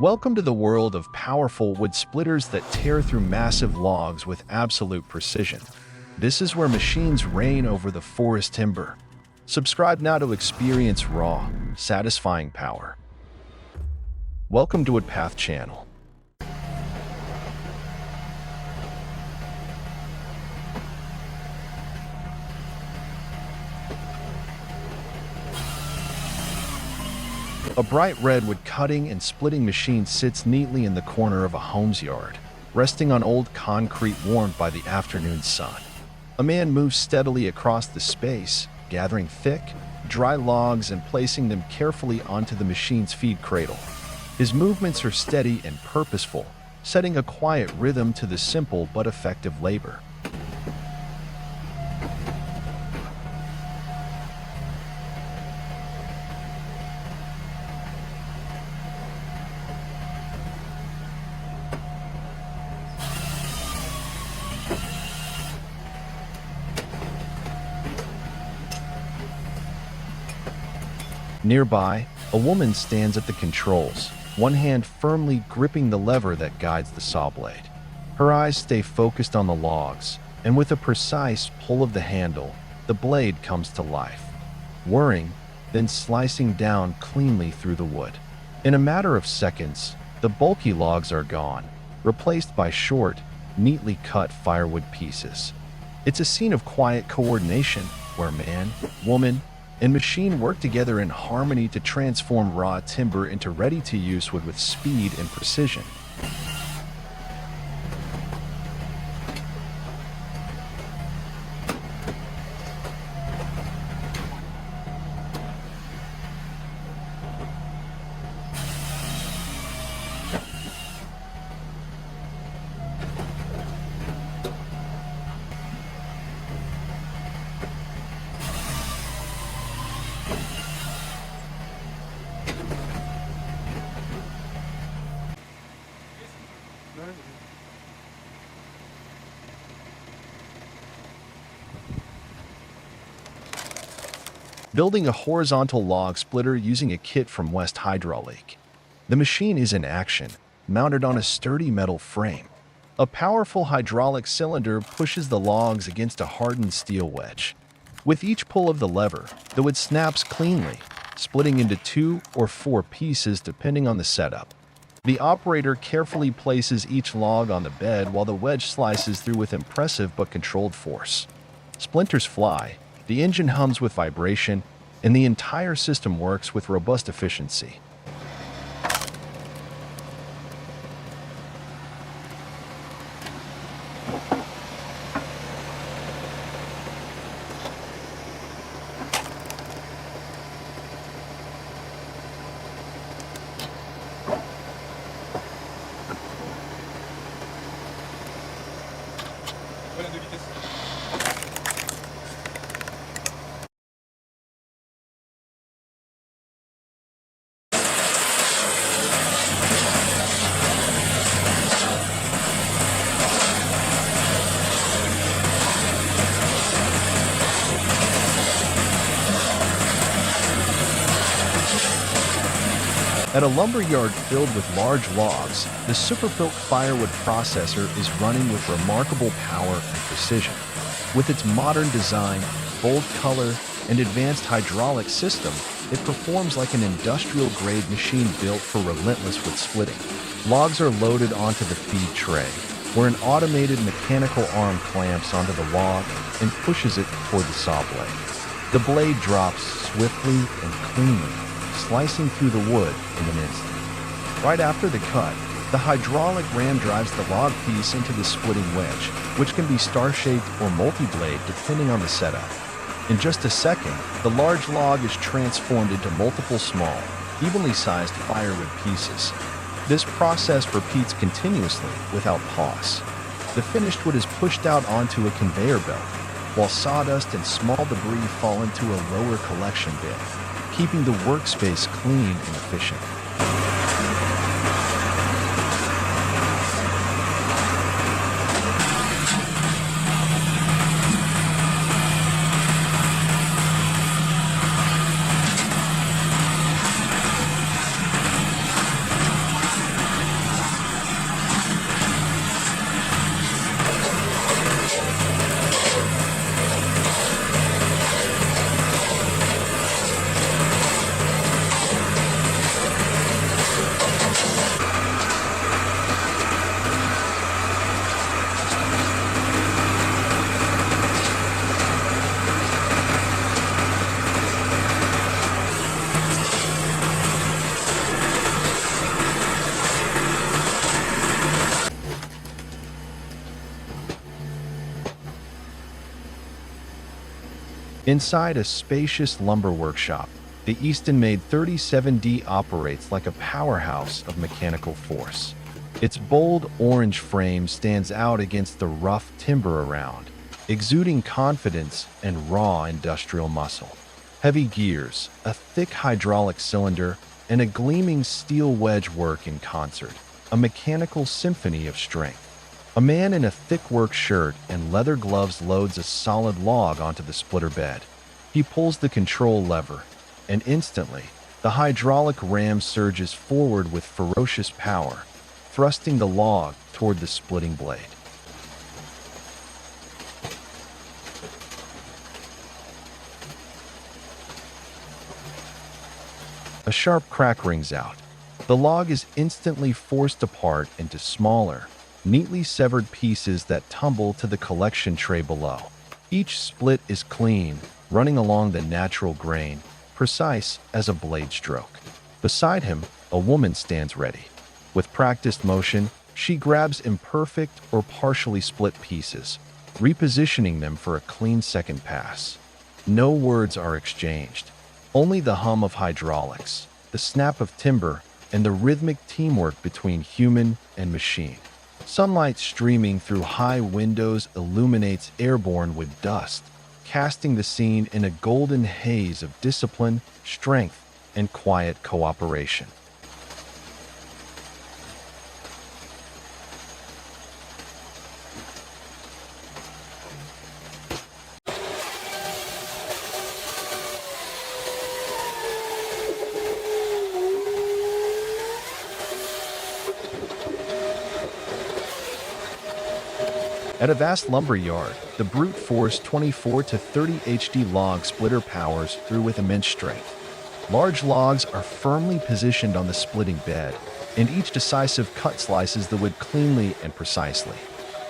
Welcome to the world of powerful wood splitters that tear through massive logs with absolute precision. This is where machines reign over the forest timber. Subscribe now to experience raw, satisfying power. Welcome to Woodpath channel. A bright red wood cutting and splitting machine sits neatly in the corner of a home's yard, resting on old concrete warmed by the afternoon sun. A man moves steadily across the space, gathering thick, dry logs and placing them carefully onto the machine's feed cradle. His movements are steady and purposeful, setting a quiet rhythm to the simple but effective labor. Nearby, a woman stands at the controls, one hand firmly gripping the lever that guides the saw blade. Her eyes stay focused on the logs, and with a precise pull of the handle, the blade comes to life, whirring, then slicing down cleanly through the wood. In a matter of seconds, the bulky logs are gone, replaced by short, neatly cut firewood pieces. It's a scene of quiet coordination where man, woman, and machine work together in harmony to transform raw timber into ready-to-use wood with speed and precision. Building a horizontal log splitter using a kit from West Hydraulic. The machine is in action, mounted on a sturdy metal frame. A powerful hydraulic cylinder pushes the logs against a hardened steel wedge. With each pull of the lever, the wood snaps cleanly, splitting into 2 or 4 pieces depending on the setup. The operator carefully places each log on the bed while the wedge slices through with impressive but controlled force. Splinters fly, the engine hums with vibration, and the entire system works with robust efficiency. At a lumber yard filled with large logs, the superbuilt firewood processor is running with remarkable power and precision. With its modern design, bold color, and advanced hydraulic system, it performs like an industrial-grade machine built for relentless wood splitting. Logs are loaded onto the feed tray, where an automated mechanical arm clamps onto the log and pushes it toward the saw blade. The blade drops swiftly and cleanly, slicing through the wood in an instant. Right after the cut, the hydraulic ram drives the log piece into the splitting wedge, which can be star-shaped or multi-blade depending on the setup. In just a second, the large log is transformed into multiple small, evenly sized firewood pieces. This process repeats continuously without pause. The finished wood is pushed out onto a conveyor belt, while sawdust and small debris fall into a lower collection bin, keeping the workspace clean and efficient. Inside a spacious lumber workshop, the Easton-made 37D operates like a powerhouse of mechanical force. Its bold orange frame stands out against the rough timber around, exuding confidence and raw industrial muscle. Heavy gears, a thick hydraulic cylinder, and a gleaming steel wedge work in concert, a mechanical symphony of strength. A man in a thick work shirt and leather gloves loads a solid log onto the splitter bed. He pulls the control lever, and instantly, the hydraulic ram surges forward with ferocious power, thrusting the log toward the splitting blade. A sharp crack rings out. The log is instantly forced apart into smaller, neatly severed pieces that tumble to the collection tray below. Each split is clean, running along the natural grain, precise as a blade stroke. Beside him, a woman stands ready. With practiced motion, she grabs imperfect or partially split pieces, repositioning them for a clean second pass. No words are exchanged, only the hum of hydraulics, the snap of timber, and the rhythmic teamwork between human and machine. Sunlight streaming through high windows illuminates airborne with dust, casting the scene in a golden haze of discipline, strength, and quiet cooperation. At a vast lumber yard, the brute force 24 to 30 HD log splitter powers through with immense strength. Large logs are firmly positioned on the splitting bed, and each decisive cut slices the wood cleanly and precisely.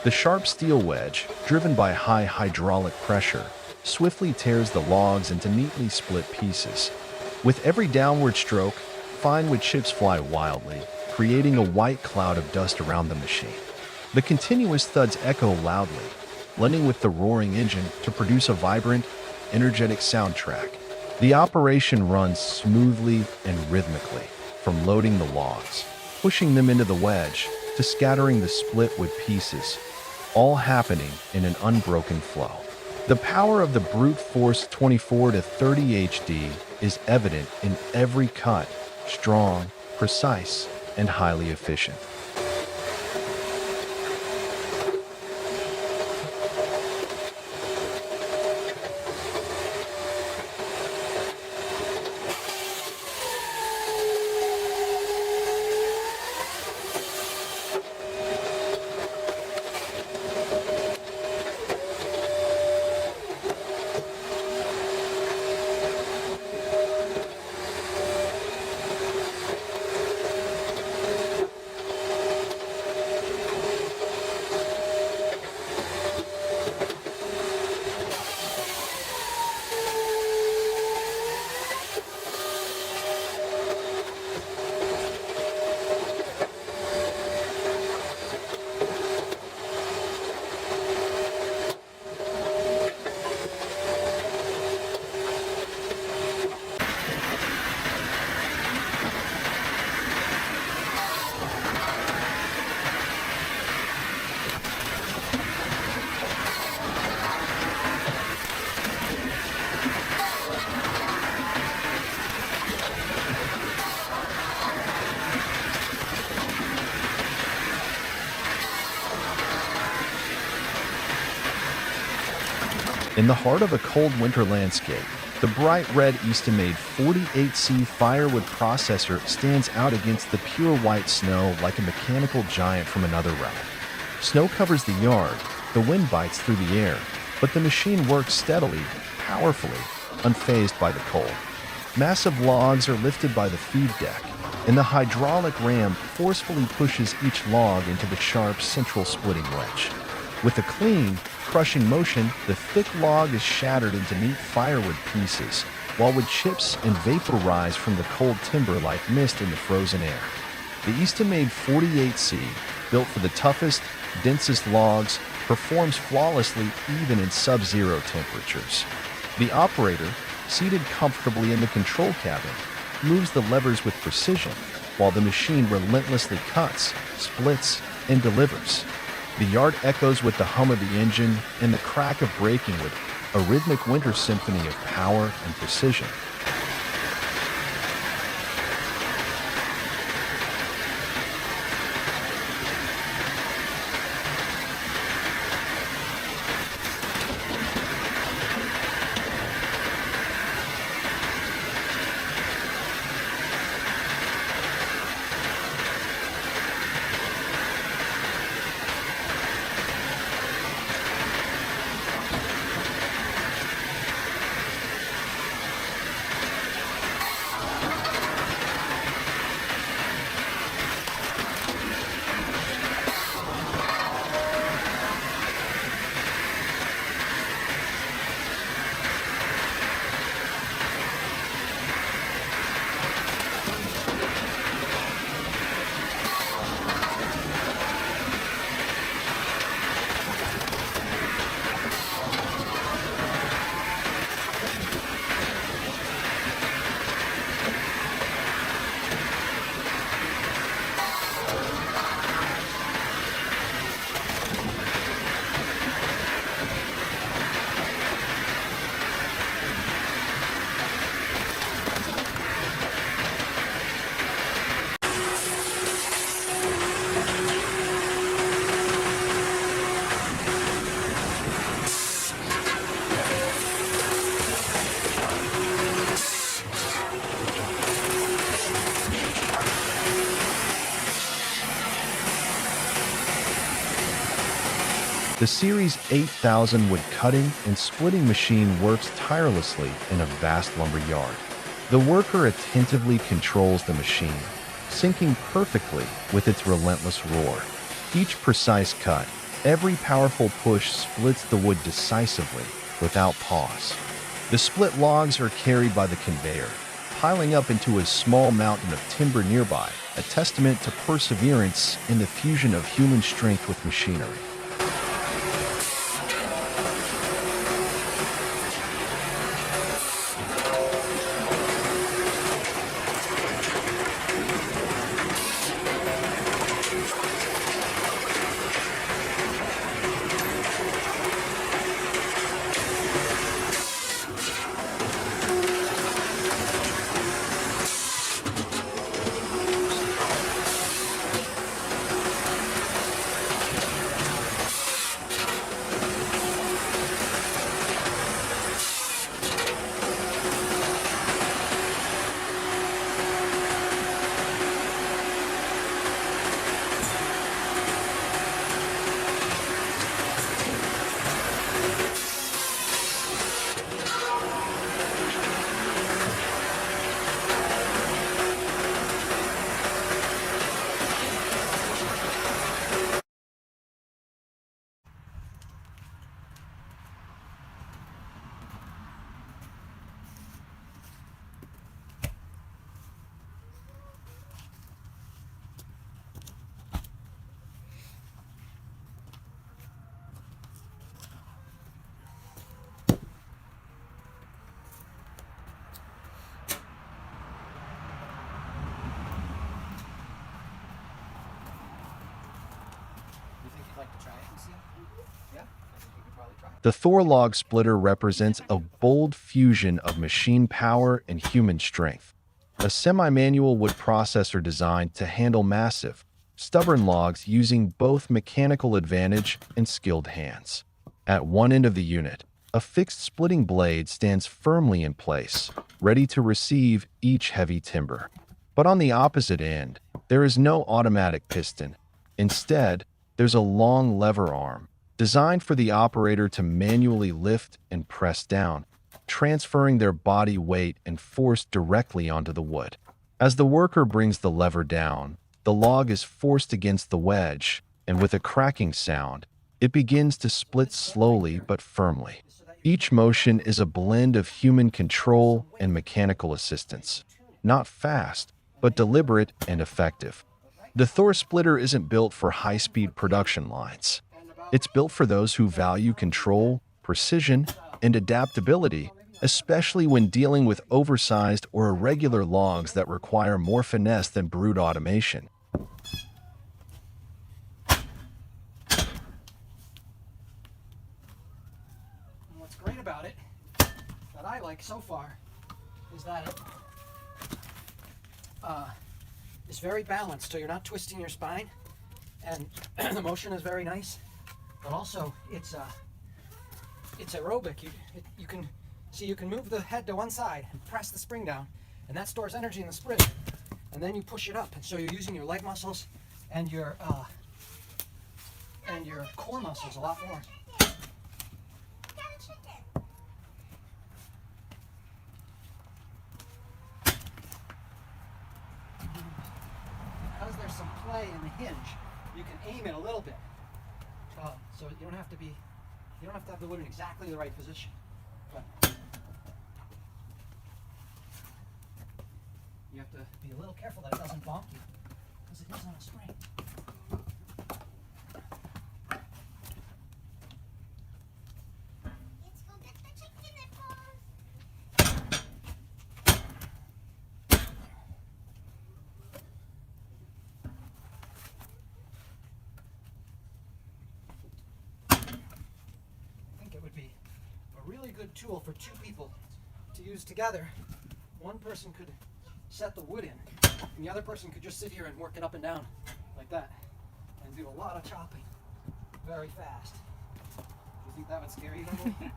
The sharp steel wedge, driven by high hydraulic pressure, swiftly tears the logs into neatly split pieces. With every downward stroke, fine wood chips fly wildly, creating a white cloud of dust around the machine. The continuous thuds echo loudly, blending with the roaring engine to produce a vibrant, energetic soundtrack. The operation runs smoothly and rhythmically, from loading the logs, pushing them into the wedge, to scattering the split wood pieces, all happening in an unbroken flow. The power of the brute force 24 to 30 HD is evident in every cut, strong, precise, and highly efficient. In the heart of a cold winter landscape, the bright red Easton-made 48C firewood processor stands out against the pure white snow like a mechanical giant from another realm. Snow covers the yard, the wind bites through the air, but the machine works steadily, powerfully, unfazed by the cold. Massive logs are lifted by the feed deck, and the hydraulic ram forcefully pushes each log into the sharp central splitting wedge. With a clean, crushing motion, the thick log is shattered into neat firewood pieces, while wood chips and vapor rise from the cold timber like mist in the frozen air. The Easton-made 48C, built for the toughest, densest logs, performs flawlessly even in sub-zero temperatures. The operator, seated comfortably in the control cabin, moves the levers with precision, while the machine relentlessly cuts, splits, and delivers. The yard echoes with the hum of the engine and the crack of braking wood, a rhythmic winter symphony of power and precision. The Series 8000 wood cutting and splitting machine works tirelessly in a vast lumber yard. The worker attentively controls the machine, syncing perfectly with its relentless roar. Each precise cut, every powerful push splits the wood decisively, without pause. The split logs are carried by the conveyor, piling up into a small mountain of timber nearby, a testament to perseverance in the fusion of human strength with machinery. The Thor log splitter represents a bold fusion of machine power and human strength. A semi-manual wood processor designed to handle massive, stubborn logs using both mechanical advantage and skilled hands. At one end of the unit, a fixed splitting blade stands firmly in place, ready to receive each heavy timber. But on the opposite end, there is no automatic piston. Instead, there's a long lever arm, designed for the operator to manually lift and press down, transferring their body weight and force directly onto the wood. As the worker brings the lever down, the log is forced against the wedge, and with a cracking sound, it begins to split slowly but firmly. Each motion is a blend of human control and mechanical assistance. Not fast, but deliberate and effective. The Thor splitter isn't built for high-speed production lines. It's built for those who value control, precision, and adaptability especially when dealing with oversized or irregular logs that require more finesse than brute automation. And what's great about it, that I like so far, is that it's very balanced, so you're not twisting your spine, and the motion is very nice. But also, it's aerobic. You can see, you can move the head to one side and press the spring down, and that stores energy in the spring. And then you push it up, and so you're using your leg muscles and your core muscles a lot more. Because there's some play in the hinge, you can aim it a little bit. So you don't have to have the wood in exactly the right position. But you have to be a little careful that it doesn't bonk you, because it is on a spring. Let's go get the chicken nipples. I think it would be a really good tool for two people to use together. One person could set the wood in, and the other person could just sit here and work it up and down like that, and do a lot of chopping very fast. Do you think that would scare you, Emily?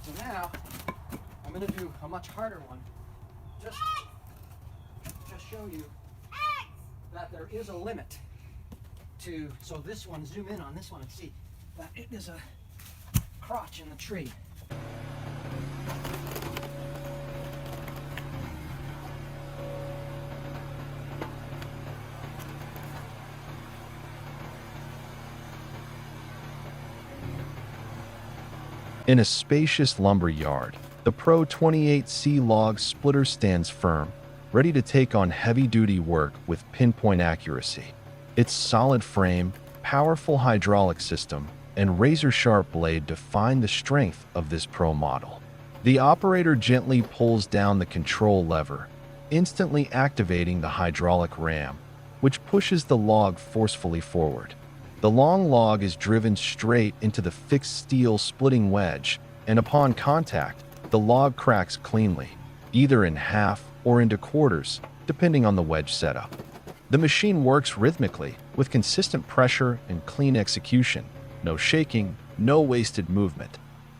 So now, I'm going to do a much harder one, just show you that there is a limit to, so this one, zoom in on this one and see that it is a crotch in the tree. In a spacious lumber yard, the Pro 28C log splitter stands firm, ready to take on heavy-duty work with pinpoint accuracy. Its solid frame, powerful hydraulic system, and razor-sharp blade define the strength of this Pro model. The operator gently pulls down the control lever, instantly activating the hydraulic ram, which pushes the log forcefully forward. The long log is driven straight into the fixed steel splitting wedge, and upon contact, the log cracks cleanly, either in half or into quarters, depending on the wedge setup. The machine works rhythmically, with consistent pressure and clean execution. No shaking, no wasted movement.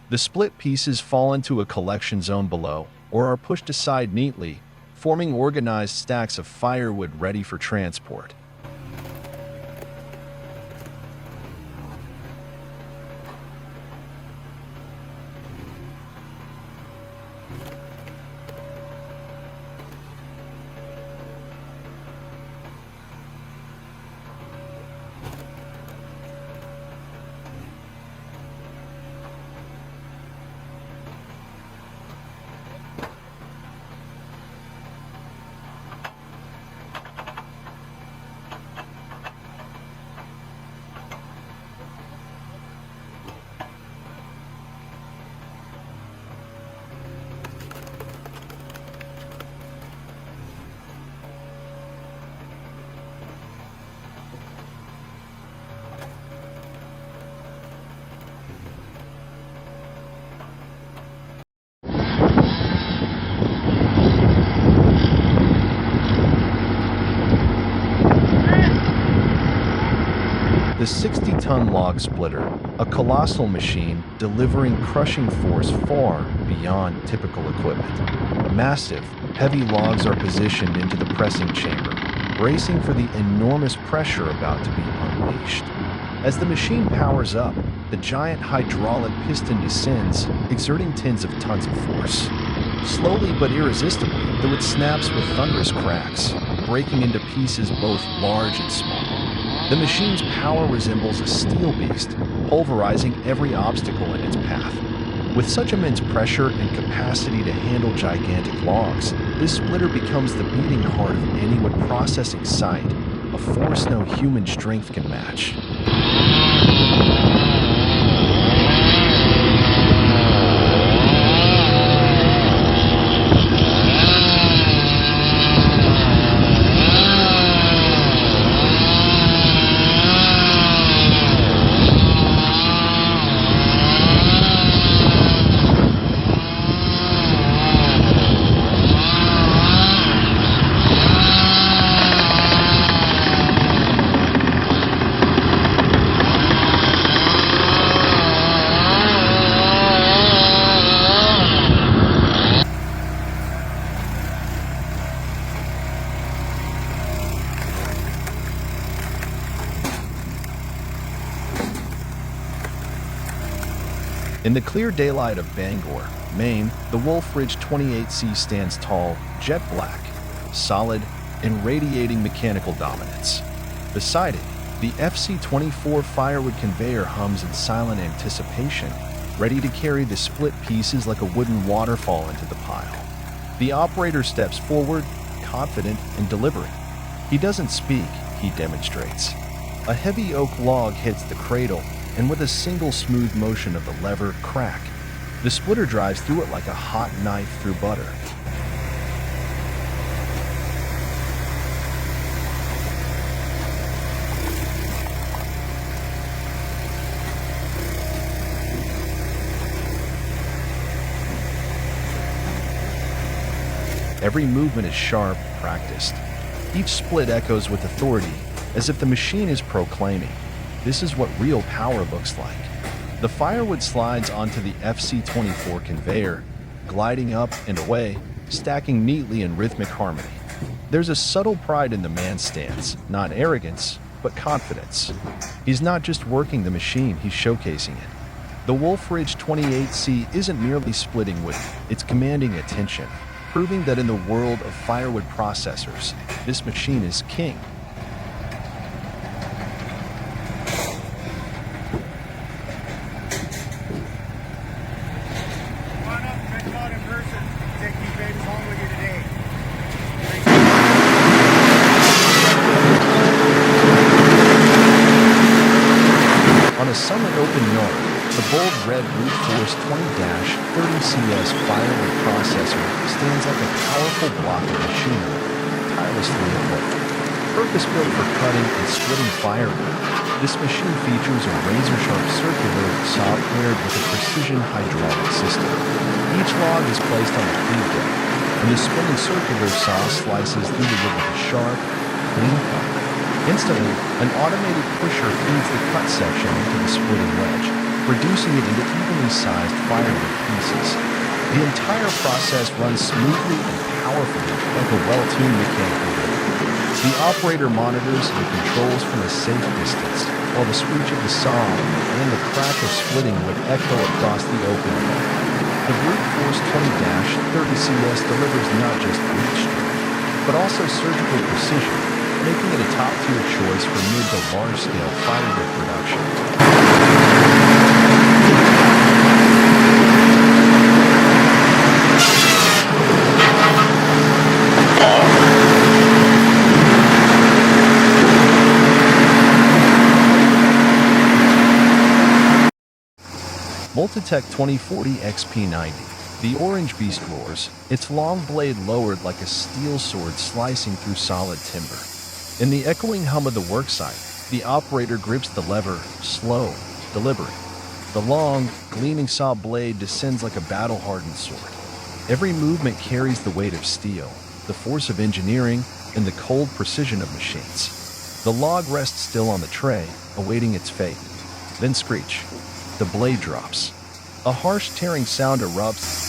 The split pieces fall into a collection zone below, or are pushed aside neatly, forming organized stacks of firewood ready for transport. The 60-ton log splitter, a colossal machine delivering crushing force far beyond typical equipment. Massive, heavy logs are positioned into the pressing chamber, bracing for the enormous pressure about to be unleashed. As the machine powers up, the giant hydraulic piston descends, exerting tens of tons of force. Slowly but irresistibly, the wood snaps with thunderous cracks, breaking into pieces both large and small. The machine's power resembles a steel beast, pulverizing every obstacle in its path. With such immense pressure and capacity to handle gigantic logs, this splitter becomes the beating heart of any wood processing site, a force no human strength can match. In the clear daylight of Bangor, Maine, the Wolf Ridge 28C stands tall, jet black, solid, and radiating mechanical dominance. Beside it, the FC-24 firewood conveyor hums in silent anticipation, ready to carry the split pieces like a wooden waterfall into the pile. The operator steps forward, confident and deliberate. He doesn't speak, he demonstrates. A heavy oak log hits the cradle, and with a single smooth motion of the lever, crack, the splitter drives through it like a hot knife through butter. Every movement is sharp, practiced. Each split echoes with authority, as if the machine is proclaiming, "This is what real power looks like." The firewood slides onto the FC-24 conveyor, gliding up and away, stacking neatly in rhythmic harmony. There's a subtle pride in the man's stance, not arrogance, but confidence. He's not just working the machine, he's showcasing it. The Wolf Ridge 28C isn't merely splitting wood, it's commanding attention, proving that in the world of firewood processors, this machine is king. On a summer open yard, the bold red brute force 20-30CS firewood processor stands like a powerful block of machinery, tirelessly at work. Purpose-built for cutting and splitting firewood, this machine features a razor-sharp circular saw paired with a precision hydraulic system. Each log is placed on a feed deck, and the spinning circular saw slices through the wood with a sharp, clean cut. Instantly, an automated pusher feeds the cut section into the splitting wedge, reducing it into evenly sized firewood pieces. The entire process runs smoothly and powerfully like a well-tuned mechanical rhythm. The operator monitors and controls from a safe distance, while the screech of the saw and the crack of splitting would echo across the open yard. The brute force 20-30CS delivers not just reach strength, but also surgical precision, making it a top-tier choice for mid to large-scale firewood production. Multitech 2040 XP90. The orange beast roars, its long blade lowered like a steel sword slicing through solid timber. In the echoing hum of the worksite, the operator grips the lever, slow, deliberate. The long, gleaming saw blade descends like a battle-hardened sword. Every movement carries the weight of steel, the force of engineering, and the cold precision of machines. The log rests still on the tray, awaiting its fate. Then screech. The blade drops. A harsh tearing sound erupts.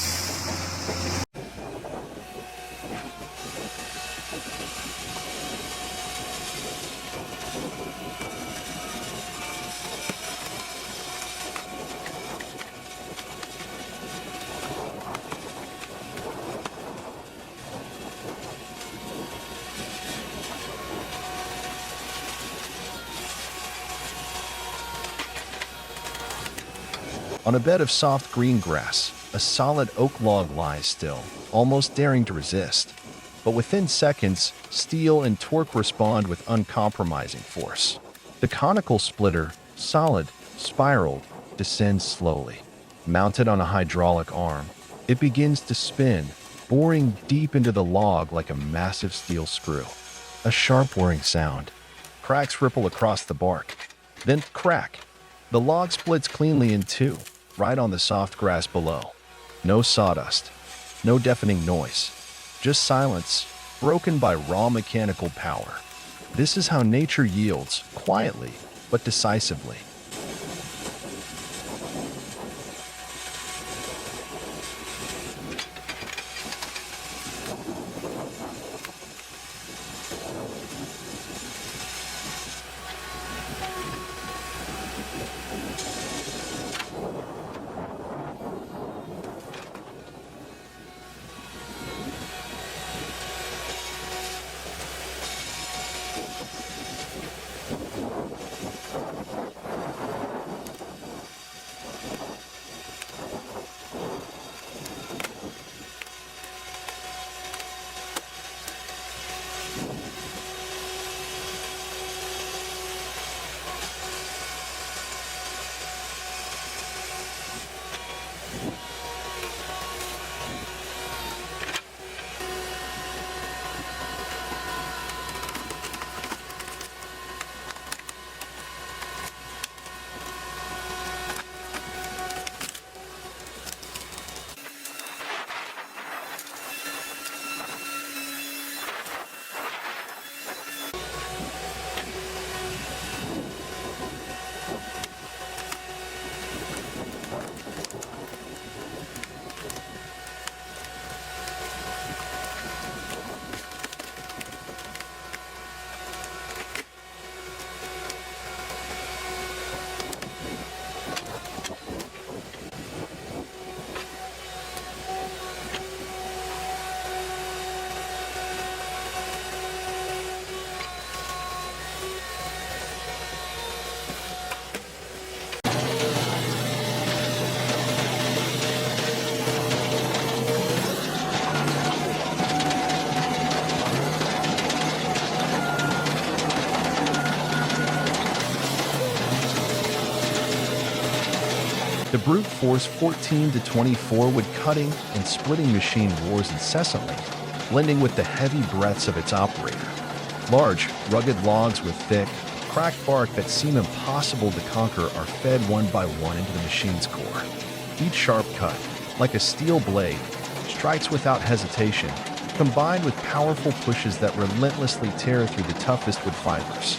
On a bed of soft green grass, a solid oak log lies still, almost daring to resist. but within seconds, steel and torque respond with uncompromising force. The conical splitter, solid, spiraled, descends slowly. Mounted on a hydraulic arm, it begins to spin, boring deep into the log like a massive steel screw. A sharp whirring sound. Cracks ripple across the bark. Then crack. The log splits cleanly in two, right on the soft grass below. No sawdust. No deafening noise. Just silence, broken by raw mechanical power. This is how nature yields, quietly but decisively. The brute force 14 to 24 wood cutting and splitting machine roars incessantly, blending with the heavy breaths of its operator. Large, rugged logs with thick, cracked bark that seem impossible to conquer are fed one by one into the machine's core. Each sharp cut, like a steel blade, strikes without hesitation, combined with powerful pushes that relentlessly tear through the toughest wood fibers.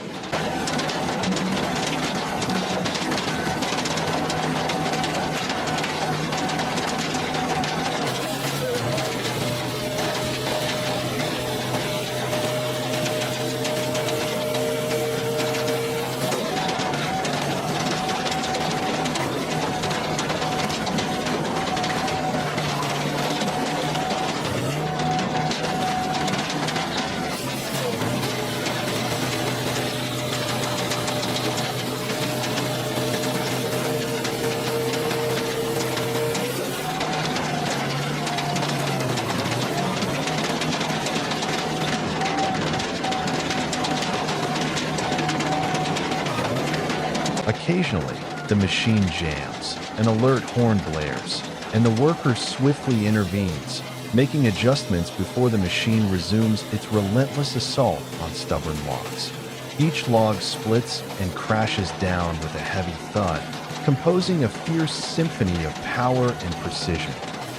Occasionally, the machine jams, an alert horn blares, and the worker swiftly intervenes, making adjustments before the machine resumes its relentless assault on stubborn logs. Each log splits and crashes down with a heavy thud, composing a fierce symphony of power and precision,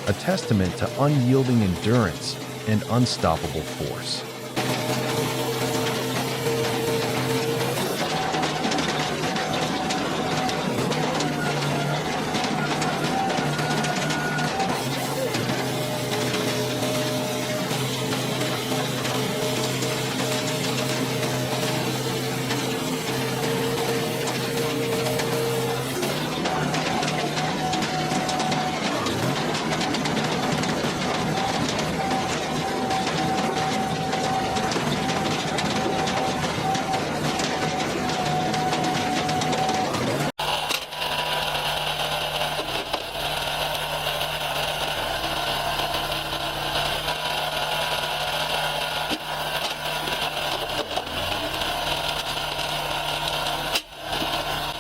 a testament to unyielding endurance and unstoppable force.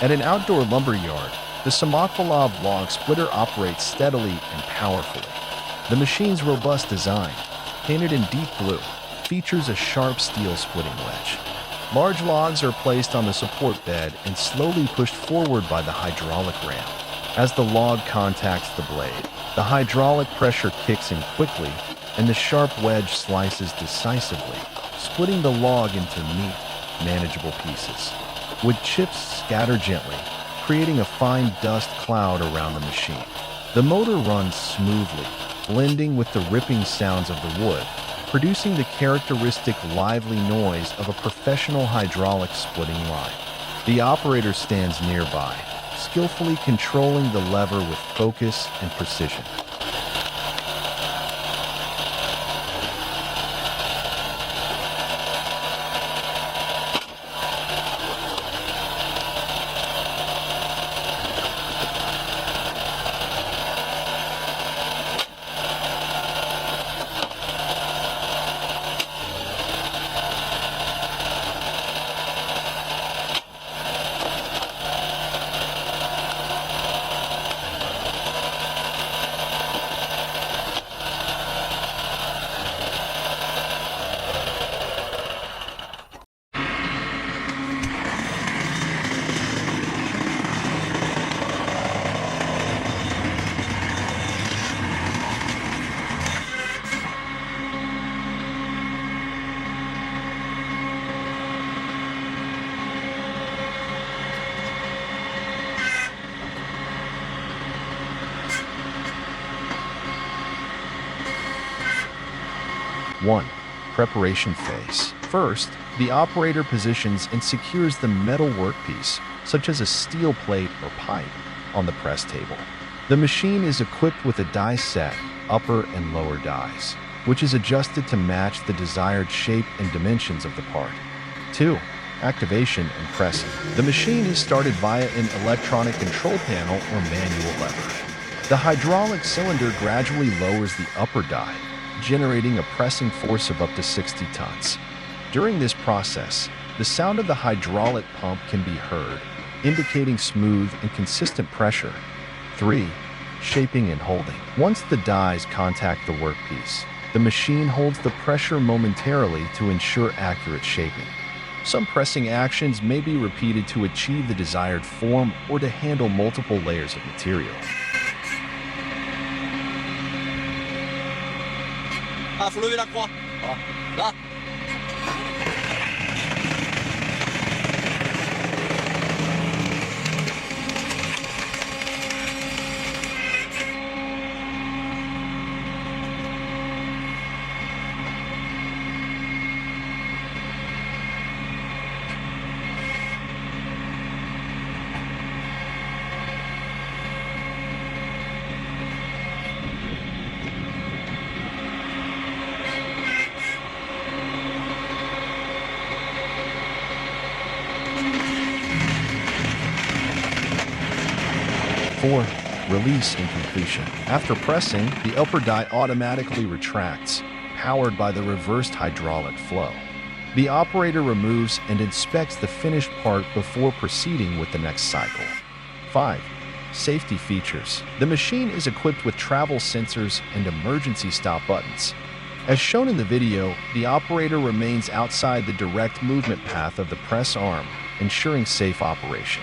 At an outdoor lumber yard, the Samakvalov log splitter operates steadily and powerfully. The machine's robust design, painted in deep blue, features a sharp steel splitting wedge. Large logs are placed on the support bed and slowly pushed forward by the hydraulic ram. As the log contacts the blade, the hydraulic pressure kicks in quickly and the sharp wedge slices decisively, splitting the log into neat, manageable pieces. Wood chips scatter gently, creating a fine dust cloud around the machine. The motor runs smoothly, blending with the ripping sounds of the wood, producing the characteristic lively noise of a professional hydraulic splitting line. The operator stands nearby, skillfully controlling the lever with focus and precision. One, preparation phase. First, the operator positions and secures the metal workpiece, such as a steel plate or pipe, on the press table. The machine is equipped with a die set, upper and lower dies, which is adjusted to match the desired shape and dimensions of the part. 2. Activation and pressing. The machine is started via an electronic control panel or manual lever. The hydraulic cylinder gradually lowers the upper die, generating a pressing force of up to 60 tons. During this process, the sound of the hydraulic pump can be heard, indicating smooth and consistent pressure. 3. Shaping and holding. Once the dies contact the workpiece, the machine holds the pressure momentarily to ensure accurate shaping. Some pressing actions may be repeated to achieve the desired form or to handle multiple layers of material. Four, release and completion. After pressing, the upper die automatically retracts, powered by the reversed hydraulic flow. The operator removes and inspects the finished part before proceeding with the next cycle. 5. Safety features. The machine is equipped with travel sensors and emergency stop buttons. As shown in the video, the operator remains outside the direct movement path of the press arm, ensuring safe operation.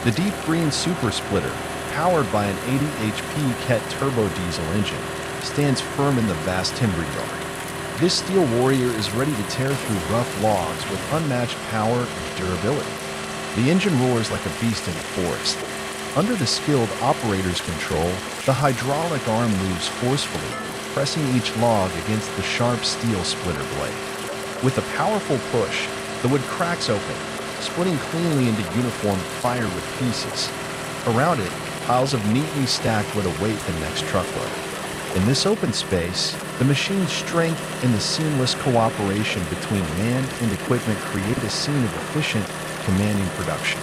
The deep green super splitter, powered by an 80 HP Ket turbo diesel engine, stands firm in the vast timber yard. This steel warrior is ready to tear through rough logs with unmatched power and durability. The engine roars like a beast in the forest. Under the skilled operator's control, the hydraulic arm moves forcefully, pressing each log against the sharp steel splitter blade. With a powerful push, the wood cracks open, splitting cleanly into uniform firewood pieces. Around it, piles of neatly stacked wood await the next truckload. In this open space, the machine's strength and the seamless cooperation between man and equipment create a scene of efficient, commanding production.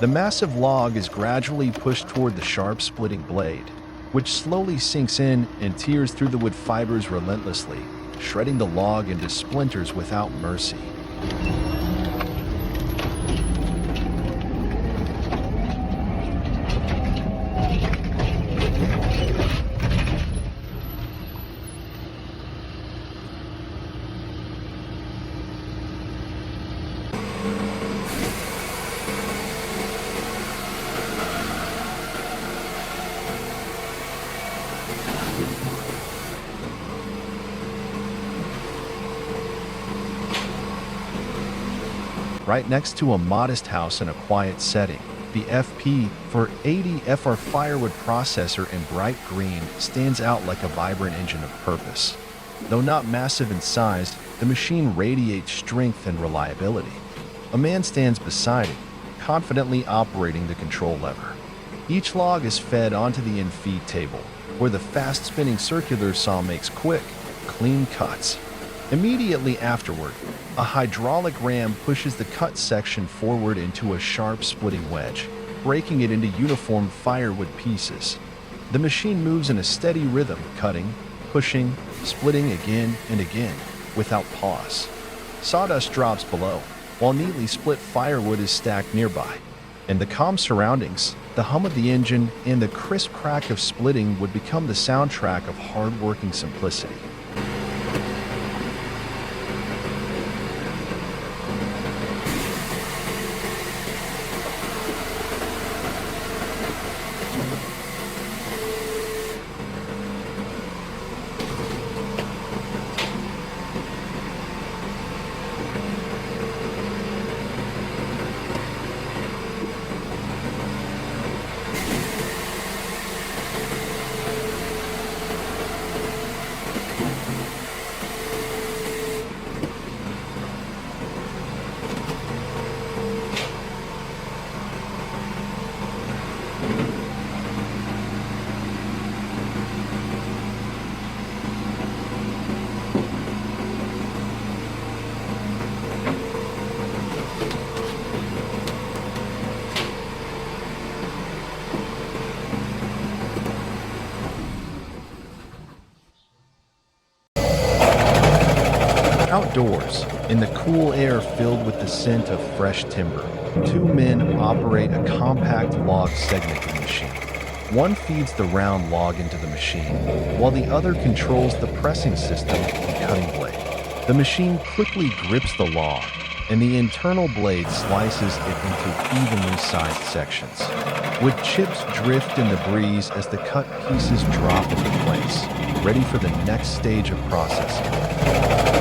The massive log is gradually pushed toward the sharp splitting blade, which slowly sinks in and tears through the wood fibers relentlessly, shredding the log into splinters without mercy. Right next to a modest house in a quiet setting, the FP for 80FR firewood processor in bright green stands out like a vibrant engine of purpose. Though not massive in size, the machine radiates strength and reliability. A man stands beside it, confidently operating the control lever. Each log is fed onto the in-feed table, where the fast-spinning circular saw makes quick, clean cuts. Immediately afterward, a hydraulic ram pushes the cut section forward into a sharp splitting wedge, breaking it into uniform firewood pieces. The machine moves in a steady rhythm, cutting, pushing, splitting again and again, without pause. Sawdust drops below, while neatly split firewood is stacked nearby. In the calm surroundings, the hum of the engine and the crisp crack of splitting would become the soundtrack of hard-working simplicity. Outdoors, in the cool air filled with the scent of fresh timber, two men operate a compact log segmenting machine. One feeds the round log into the machine, while the other controls the pressing system and cutting blade. The machine quickly grips the log, and the internal blade slices it into evenly sized sections. Wood chips drift in the breeze as the cut pieces drop into place, ready for the next stage of processing.